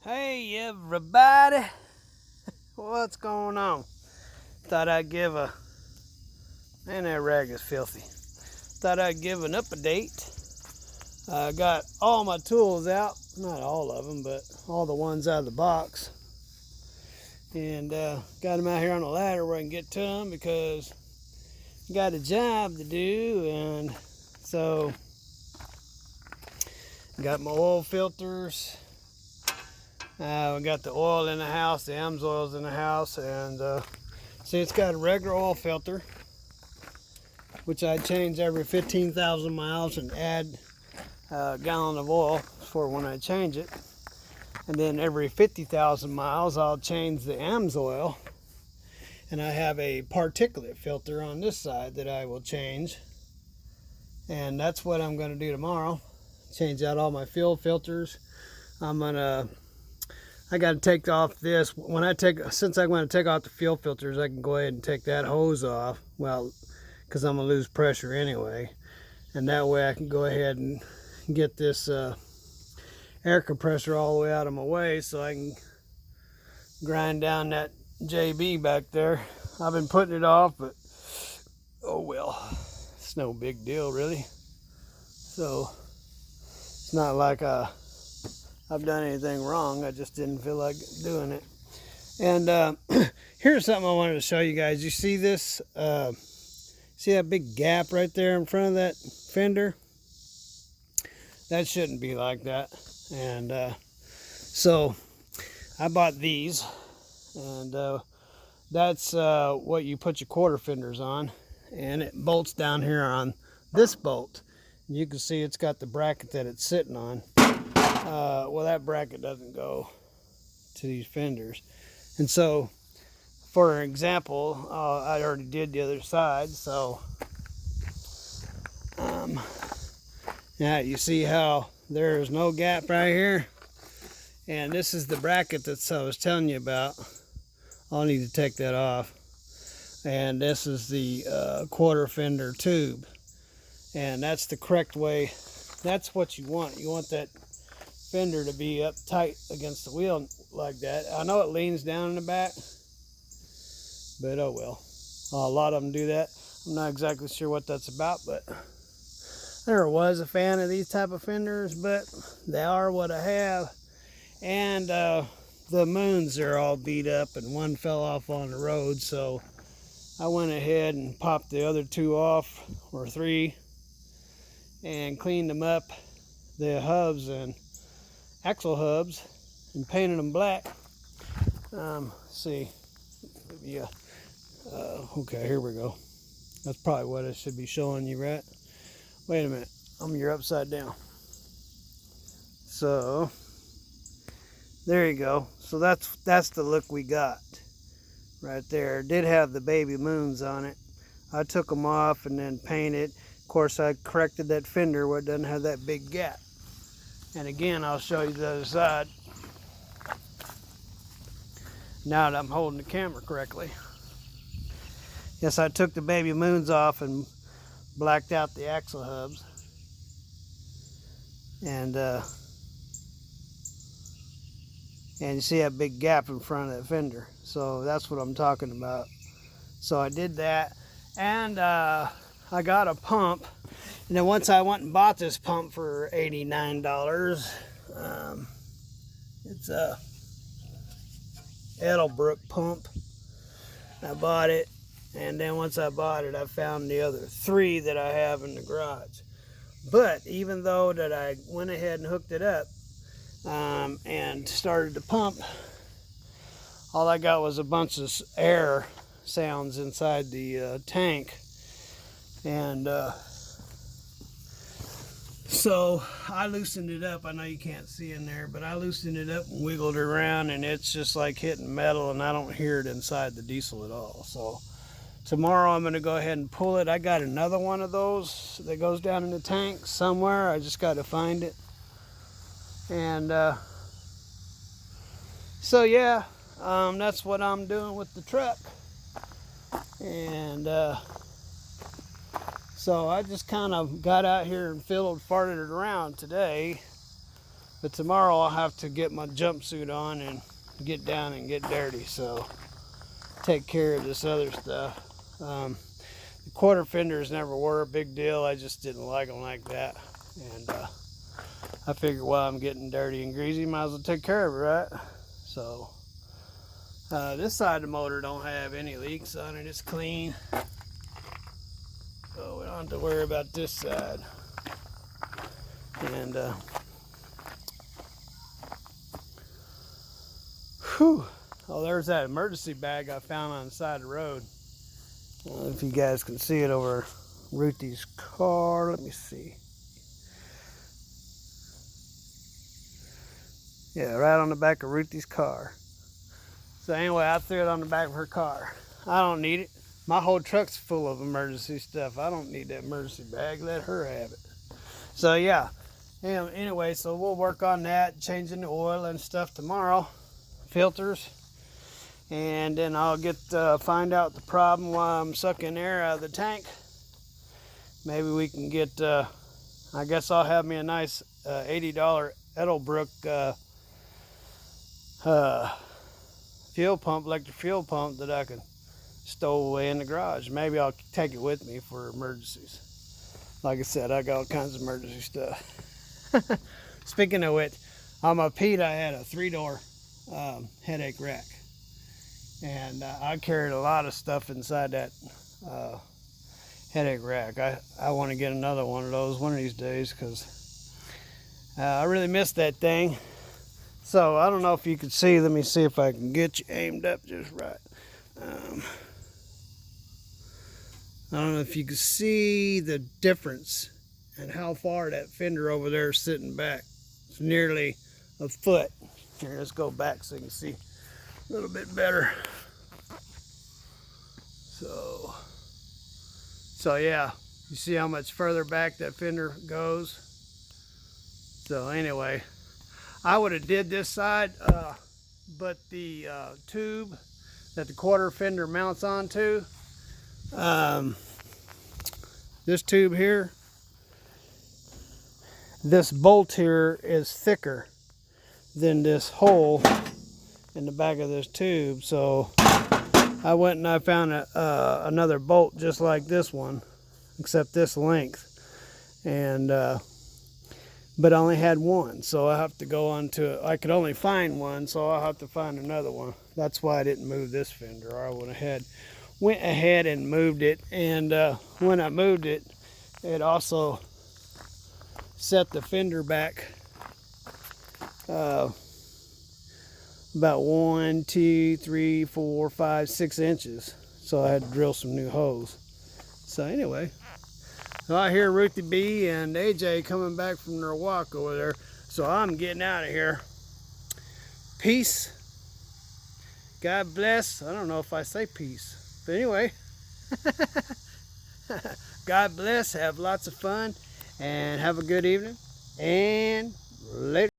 Hey everybody, what's going on? Thought I'd give a, man, that rag is filthy. Thought I'd give an update. I got all my tools out, not all of them, but all the ones out of the box. And got them out here on the ladder where I can get to them because I got a job to do. And so got my oil filters. We got the oil in the house, the AMSOIL's in the house, and see, it's got a regular oil filter, which I change every 15,000 miles and add a gallon of oil for when I change it. And then every 50,000 miles, I'll change the AMSOIL, and I have a particulate filter on this side that I will change, and that's what I'm going to do tomorrow. Change out all my fuel filters. I got to take off this. Since I'm going to take off the fuel filters, I can go ahead and take that hose off. Well, because I'm going to lose pressure anyway. And that way I can go ahead and get this air compressor all the way out of my way so I can grind down that JB back there. I've been putting it off, but oh well. It's no big deal, really. So it's not like I've done anything wrong. I just didn't feel like doing it. And here's something I wanted to show you guys. You see this? See that big gap right there in front of that fender? That shouldn't be like that. And so I bought these, and that's what you put your quarter fenders on, and it bolts down here on this bolt. You can see it's got the bracket that it's sitting on. Well, that bracket doesn't go to these fenders. And so, for example, I already did the other side. So, now you see how there's no gap right here? And this is the bracket that I was telling you about. I'll need to take that off. And this is the quarter fender tube. And that's the correct way. That's what you want. You want that fender to be up tight against the wheel like that. I know it leans down in the back, but oh well. A lot of them do that. I'm not exactly sure what that's about, but I never was a fan of these type of fenders, but they are what I have. And the moons are all beat up and one fell off on the road, so I went ahead and popped the other two off, or three, and cleaned them up, the hubs and axle hubs, and painted them black. See, yeah. Okay, here we go. That's probably what I should be showing you, right? Wait a minute, you're upside down. So there you go. So that's the look we got right there. It did have the baby moons on it. I took them off and then painted. Of course, I corrected that fender where it doesn't have that big gap. And again, I'll show you the other side now that I'm holding the camera correctly. Yes, I took the baby moons off and blacked out the axle hubs. And you see that big gap in front of that fender. So that's what I'm talking about. So I did that, and I got a pump. And then once I went and bought this pump for $89, it's a Edelbrook pump. I bought it, and then once I bought it, I found the other three that I have in the garage. But even though that I went ahead and hooked it up and started the pump, all I got was a bunch of air sounds inside the tank. And so I loosened it up. I know you can't see in there, but I loosened it up and wiggled it around, and it's just like hitting metal, and I don't hear it inside the diesel at all. So tomorrow I'm going to go ahead and pull it. I got another one of those that goes down in the tank somewhere. I just got to find it. And so yeah, that's what I'm doing with the truck. And so I just kind of got out here and farted it around today. But tomorrow I'll have to get my jumpsuit on and get down and get dirty, so take care of this other stuff. The quarter fenders never were a big deal. I just didn't like them like that, and I figured while I'm getting dirty and greasy, might as well take care of it, right? So this side of the motor don't have any leaks on it. It's clean, so we don't have to worry about this side. And whew. Oh, there's that emergency bag I found on the side of the road. I don't know if you guys can see it over Ruthie's car. Let me see. Yeah, right on the back of Ruthie's car. So anyway, I threw it on the back of her car. I don't need it. My whole truck's full of emergency stuff. I don't need that emergency bag. Let her have it. So yeah. Anyway, so we'll work on that, changing the oil and stuff tomorrow. Filters. And then I'll find out the problem while I'm sucking air out of the tank. Maybe we can get, I guess I'll have me a nice $80 Edelbrook electric fuel pump that I can stow away in the garage. Maybe I'll take it with me for emergencies. Like I said, I got all kinds of emergency stuff. Speaking of which, on my Pete, I had a 3-door headache rack. And I carried a lot of stuff inside that headache rack. I want to get another one of those one of these days, because I really miss that thing. So I don't know if you can see. Let me see if I can get you aimed up just right. I don't know if you can see the difference and how far that fender over there is sitting back. It's nearly a foot. Here, let's go back so you can see a little bit better. So yeah, you see how much further back that fender goes. So anyway, I would have did this side, but the tube that the quarter fender mounts onto, this tube here, this bolt here is thicker than this hole in the back of this tube. So I went and I found another bolt just like this one, except this length, and but I only had one, so I have to go on to, I could only find one, so I'll have to find another one. That's why I didn't move this fender, or I went ahead and moved it. And when I moved it, it also set the fender back about 1, 2, 3, 4, 5, 6 inches. So I had to drill some new holes. So anyway, I hear Ruthie B and AJ coming back from their walk over there. So I'm getting out of here. Peace. God bless. I don't know if I say peace, but anyway. God bless. Have lots of fun and have a good evening. And later.